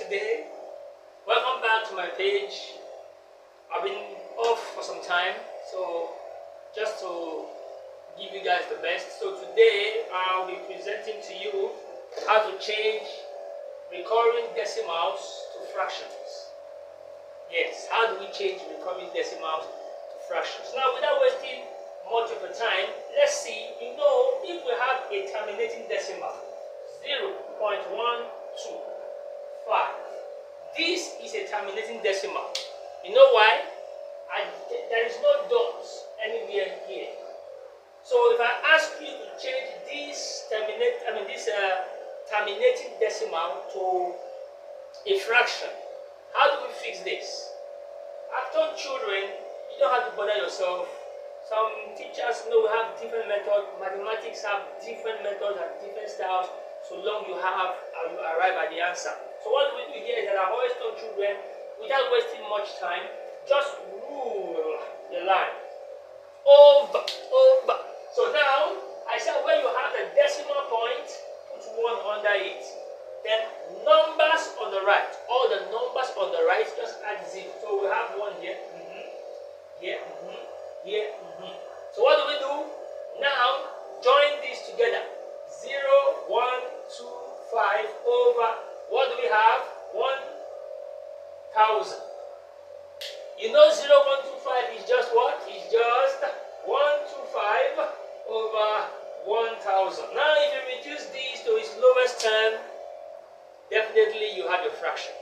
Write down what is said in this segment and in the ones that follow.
today. Welcome back to my page. I've been off for some time, so just to give you guys the best. So today I'll be presenting to you how to change recurring decimals to fractions. Yes, how do we change recurring decimals to fractions? Now, without wasting much of the time, let's see. If we have a terminating decimal, 0.125. This is a terminating decimal. You know why? There is no dots anywhere here. So if I ask you to change this terminating decimal to a fraction, how do we fix this? I've told children, you don't have to bother yourself. Some teachers know we have different methods. Mathematics have different methods and different styles, so long you arrive at the answer. So what we do here is that I've always told children, without wasting much time, just rule the line. Over. So now, I said when you have the decimal point, put 1 under it. Then numbers on the right, all the numbers on the right, just add 0. So we have 1 here, here, here. So what do we do? Now, join these together. 0, 1, 2, 5 over, what do we have? 1,000. You know 0, 1, 2, 5 is just what? It's just 1, 2, 5 over 1,000. Now if you reduce these to its lowest term, definitely you have a fraction.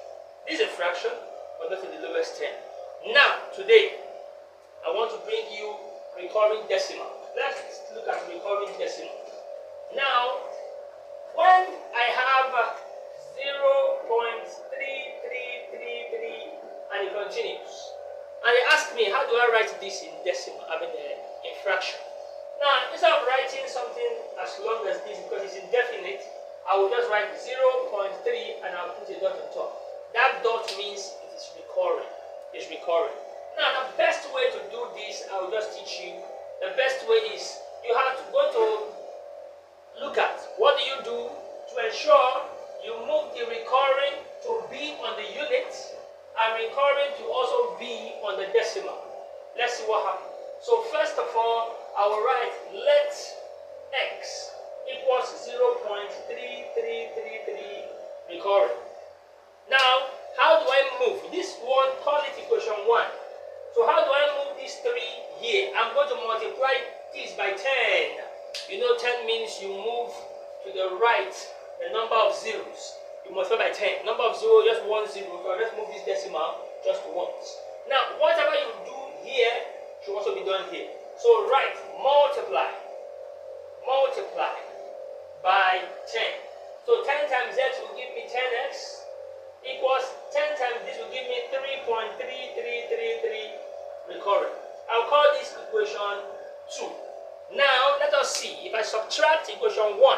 This is a fraction, but not to the lowest term. Now, today, I want to bring you recurring decimal. Let's look at recurring decimal. Now, when I have 0.3333 and it continues, and they ask me, how do I write this in decimal, in fraction? Now, instead of writing something as long as this, because it's indefinite, I will just write 0.3 and I'll put a dot on top. That dot means it is recurring. It's recurring. Now, the best way to do this, I will just teach you. The best way is you have to go to look at what do you do to ensure you move the recurring to be on the unit and recurring to also be on the decimal. Let's see what happens. So first of all, I will write let x equals 0.3333 recurring. Now, how do I move this one? Call it equation 1. So how do I move this 3 here? I'm going to multiply this by 10. You know 10 means you move to the right the number of zeros. You multiply by 10. Number of 0, just 1 0. So I'll just move this decimal just once. Now, whatever you do here should also be done here. So write multiply by 10. So 10 times x will give me 10x equals 10 times this will give me 3.3333 recurring. I'll call this equation 2. Now let us see. If I subtract equation 1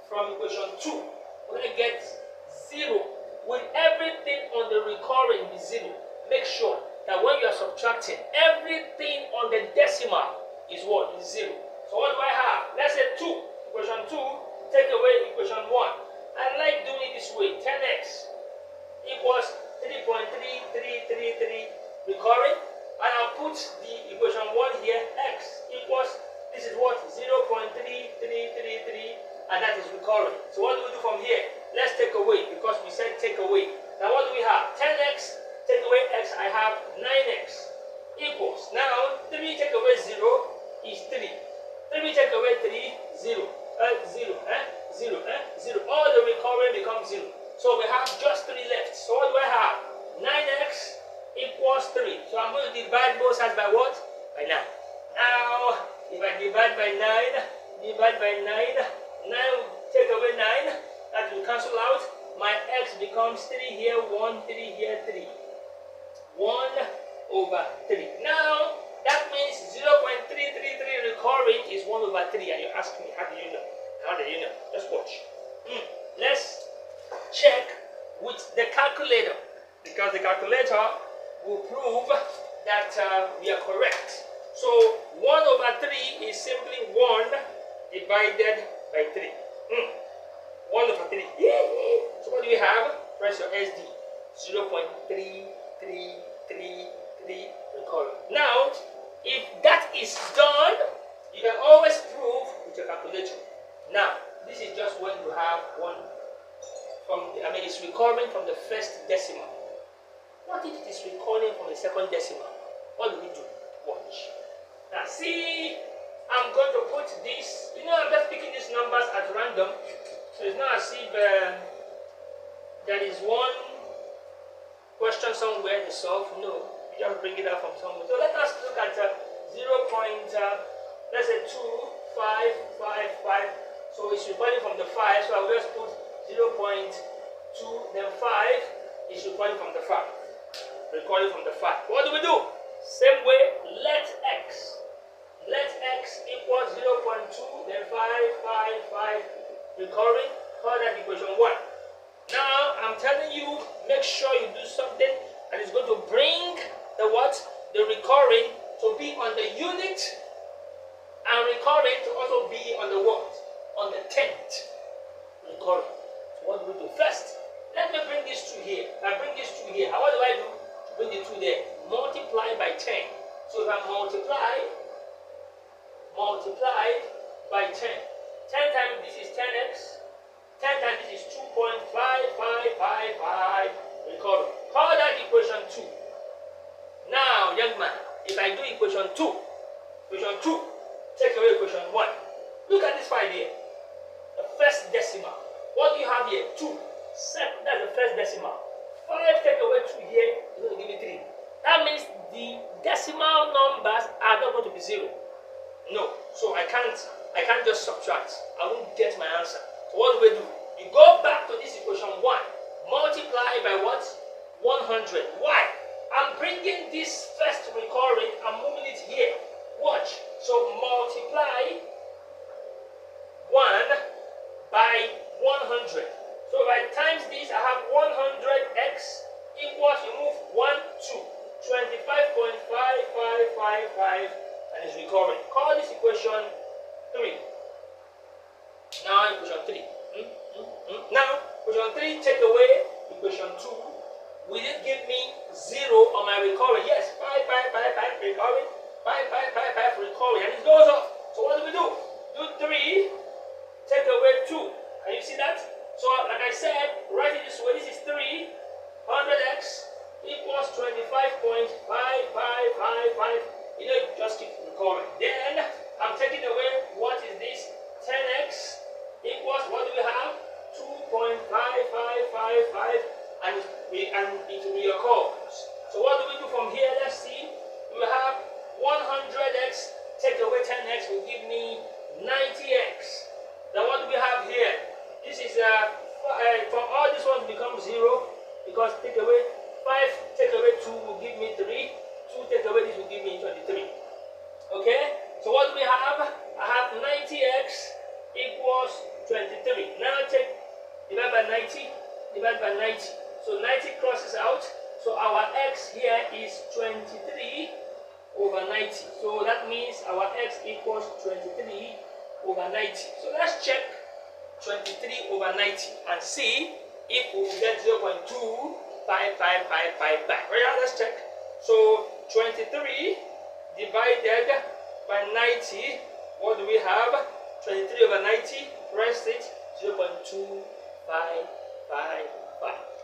from equation 2, we're going to get 0. Will everything on the recurring be 0? Make sure that when you are subtracting, everything on the decimal is what? Is 0. So what do I have? Let's say 2. Equation 2, take away equation 1. I like doing it this way. 10x equals 3.3333 recurring. And I'll put the equation 1 here. X equals, this is what? 0.3333, and that is recurring. So what do we do from here? Let's take away, because we said take away. Now what do we have? 10x, take away x, I have 9x equals. Now 3 take away 0 is 3. 3 take away 3, 0. 0. All the recurring becomes 0. So we have just 3 left. So what do I have? 9x equals 3. So I'm going to divide both sides by what? By 9. Now, if I divide by 9, 9 take away 9, that will cancel out. My x becomes 3 here, 1, 3 here, 3. 1 over 3. Now, that means 0.333 recurring is 1 over 3. And you ask me, how do you know? How do you know? Just watch. Let's check with the calculator, because the calculator will prove that we are correct. So 1 over 3 is simply 1 divided by 3. 1 over 3. So what do we have? Press your SD. 0.3333 recurring. Now, if that is done, you can always prove with your calculator. Now, this is just when you have one it's recurring from the first decimal. What if it is recurring from the second decimal? What do we do? Watch. Now, see, I'm going to put this, I'm just picking these numbers at random. So it's not as if there is one question somewhere to solve. No, you just bring it out from somewhere. So let us look at let's say 2555. So it's recording from the 5. So I will just put 0.2, then 5 is recording from the 5. Recording from the 5. What do we do? Same way, let x equals 0.2, then 555 recurring. Call that equation 1. Now, I'm telling you, make sure you do something that is going to bring the what? The recurring to be on the unit, and recurring to also be on the what? On the tenth. Recurring. So what do we do? First, let me bring this 2 here. I bring this 2 here. What do I do to bring the 2 there? Multiply by 10. So if I multiply by 10. 10 times this is 10x. 10 times this is 2.5555 recurring. Call that equation 2. Now, young man, if I do equation 2, take away equation 1. Look at this 5 here. The first decimal. What do you have here? 2. Second, that's the first decimal. 5 take away 2 here is going to give me 3. That means the decimal numbers are not going to be 0. No. So I can't just subtract. I won't get my answer. So what do we do? You go back to this equation 1. Multiply by what? 100. Why? I'm bringing this first recurring and moving it here. Watch. So multiply 1 by 100. So if I times this, I have 100x equals, you move 1, 2. 25.5555 and it's recurring. Call this equation 3. Now equation 3. Now equation 3 take away equation 2. Will it give me 0 on my recurring? Yes, 5 recurring. 5 recurring, and it goes up. So what do we do? Do 3, take away 2. Can you see that? So like I said, write it this way. This is 3. 100x equals 25.5555. Just keep recurring. Then I'm taking away, what is this? 10x equals, what do we have? 2.5555, and it reoccurs. So what do we do from here? Let's see. We have 100x, take away 10x will give me 90x. Then what do we have here? This is from all this one becomes 0, because take away 5, take away 2 will give me 3. 2 take away this will give me 23. Okay? So what do we have? I have 90x equals 23. Now divide by 90, divide by 90. So 90 crosses out. So our x here is 23 over 90. So that means our x equals 23 over 90. So let's check 23 over 90 and see if we will get 0.25555 back. Right now, let's check. So 23 divided by 90, what do we have? 23 over 90, rest it, 0.2555.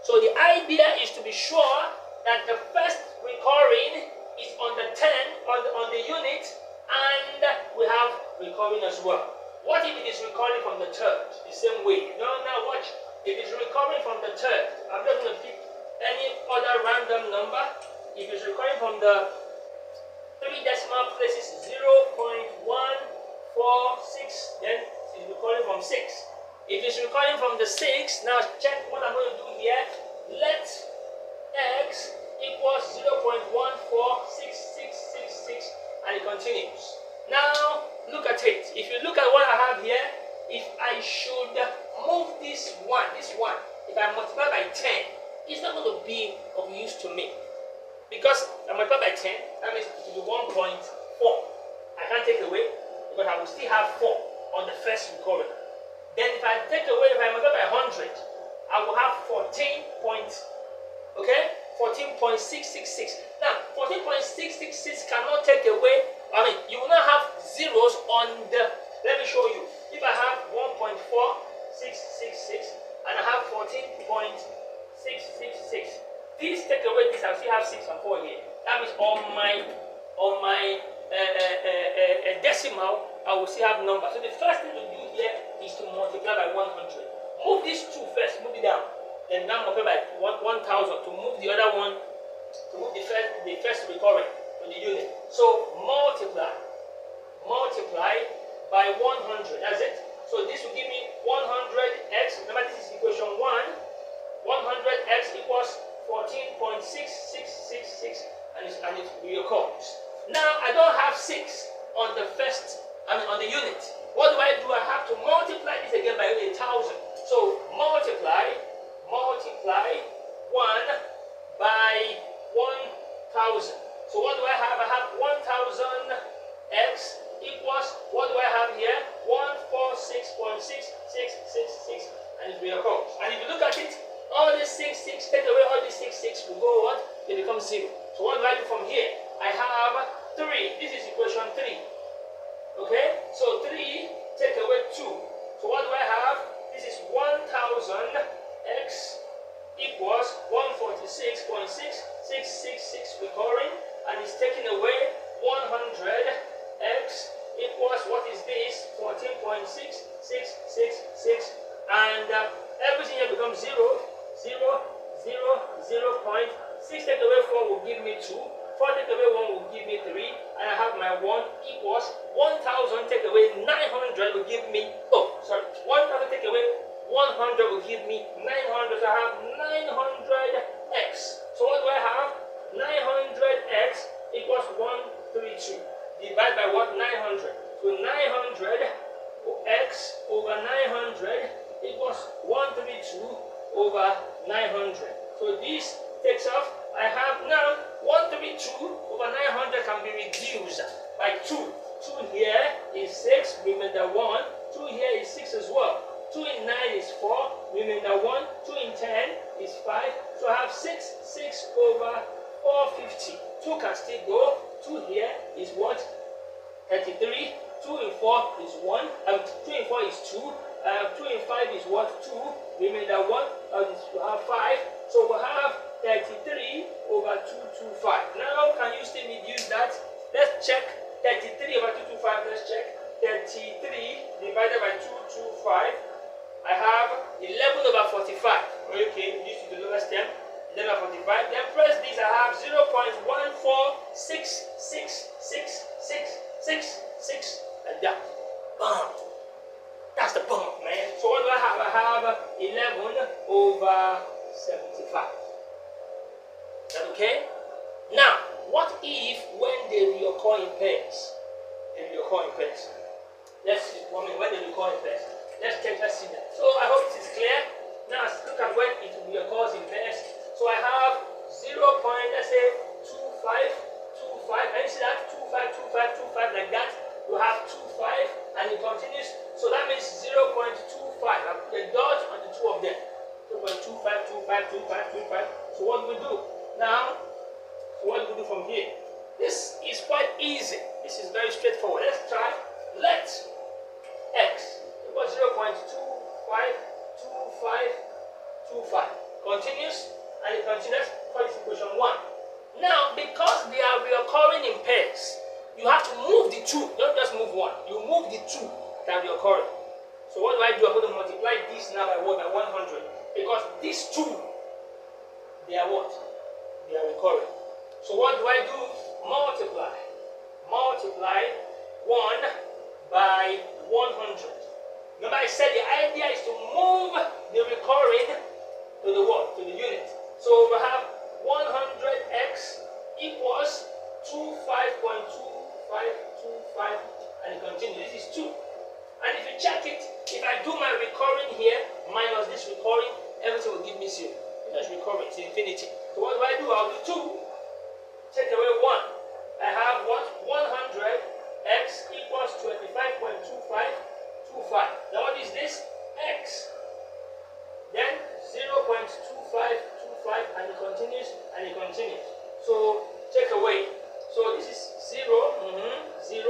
So the idea is to be sure that the first recurring is on the 10, on the unit, and we have recurring as well. What if it is recurring from the third? The same way. Now watch. If it's recurring from the third, I'm just going to pick any other random number. If it's recurring from the 3 decimal places, 0.146, then it's recurring from 6. If it's recurring from the 6, now check what I'm going to do here. Let x equals 0.146666, and it continues. Now look at it. If you look at what I have here, if I should move this one, if I multiply by 10, it's not going to be of use to me. Because I multiply by 10, that means it will be 1.4. I can't take away, because I will still have 4 on the first recurring. Then if I multiply by 100, I will have 14.5. Okay? 14.666. Now, 14.666 cannot take away, you will not have zeros on the, let me show you. If I have 1.4666 and I have 14.666, these take away this, I still have 6 and 4 here. That means on my decimal, I will still have numbers. So the first thing to do here is to multiply by 100. Move these two first, move it down. Then now multiply by 1,000 to move the other one, to move the first recurrent to the unit. So multiply by 100, that's it. So this will give me 100x, remember this is equation 1, 100x equals 14.6666 and it reoccurs. Now I don't have 6 on the on the unit. What do? I have to multiply this again by 1,000. So multiply 1 by 1,000. So what do I have? I have 1,000x equals, what do I have here? 146.6666, and it reoccurs. And if you look at it, all these 6 take away all these 6 will go what? They become 0. So what do I do from here? I have 3. This is equation 3. Okay? So 3 take away 2. So what do I have? This is 1,000x equals 146.6666 recurring, and it's taking away 100x equals, what is this? 14.6666, and everything here becomes 0, 0, 0, 0.6 take away 4 will give me 2, 4 take away 1 will give me 3, and I have my 1 equals 1,000 take away 900 will give me, 1,000 take away 100 will give me 900, so I have 900x. So what do I have? 900x equals 132. Divide by what? 900. So 900x over 900 equals 132 over 900. So this takes off. I have now 132 over 900 can be reduced by 2. 2 here is 6, remainder 1. 2 here is 6 as well. 2 in 9 is 4, remainder 1. 2 in 10 is 5. So I have 6 over 450. 2 can still go. 2 here is what? 33. 2 in 4 is 1. 2 in 4 is 2. 2 in 5 is what? 2. Remainder 1. We have 5. So we have 33 over 225. Now, can you still reduce that? Let's check. 33 over 225. Let's check. 33 divided by 225. I have 11 over 45. Okay, this is the lowest term. 11 over 45. Then press this. I have 0.1466666 like that. Bam. That's the bump, man. So what do I have? I have 11 over 75. Is that okay? Now, what if when they reoccur in pairs? They reoccur in pairs. Let's see. When they reoccur in pairs. Let's see that. So I hope it is clear. Now let's look at when it reoccurs in pairs. So I have 0. Let's say 25, 25. Can you see that? 25, 25, 25 like that. You have 25 and it continues. So that means 0.25. I put a dot on the two of them. 0.25, 25, 25, 25. So what do we do? Now, what do we do from here? This is quite easy. This is very straightforward. Let's try. Let x equals 0.252525. Continues and it continues for this equation 1. Now, because they are reoccurring in pairs, you have to move the 2. Don't just move 1. You move the 2 that are reoccurring. So what do? I'm going to multiply this now by what? By 100. Because these 2, they are what? They are recurring. So what do? Multiply 1 by 100. Remember I said the idea is to move the recurring to the what? To the unit. So we have 100x equals 25.2525 and it continues. This is 2. And if you check it, if I do my recurring here minus this recurring, everything will give me 0. Because recurring is infinity. So what do? I'll do 2. Take away 1. I have what? 100x equals 25.2525. Now what is this? X. Then 0.2525 and it continues, and it continues. So take away. So this is 0, 0.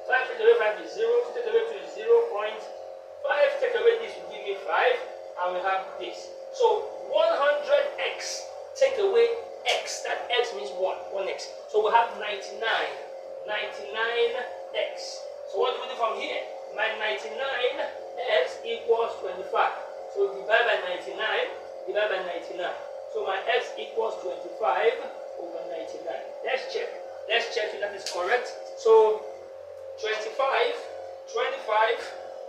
5 take away 5 is 0. 2 take away 2 is 0.5. Take away this will give me 5, and we have this. So 100x. Take away x. That x means 1x. So we have 99. 99x. So what do we do from here? My 99x equals 25. So divide by 99, divide by 99. So my x equals 25 over 99. Let's check. Let's check if that is correct. So 25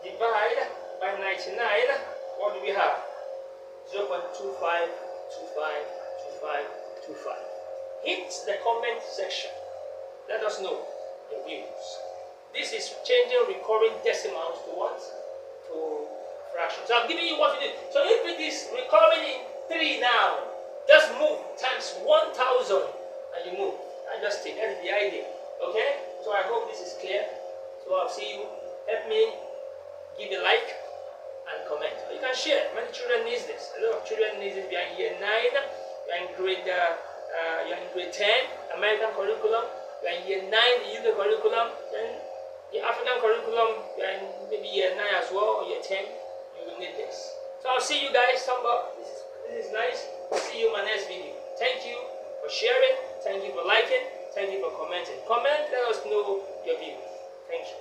divide by 99, what do we have? 0.25252525. Hit the comment section. Let us know your views. This is changing recurring decimals to what? To fractions. So I'm giving you what to do. So if it is recurring in 3 now, just move times 1000 and you move. I just think that is the idea. Okay? So I hope this is clear. So I'll see you. Help me give a like and comment. Or you can share. Many children need this. A lot of children need this. We are in year 9. We are in grade 10, American curriculum. We are in year 9, the UK curriculum. Then the African curriculum, we are in maybe year 9 as well, or year 10. You will need this. So I'll see you guys. This is nice. See you in my next video. Thank you for sharing. Thank you for liking. Thank you for commenting. Comment, let us know your views. Thank you.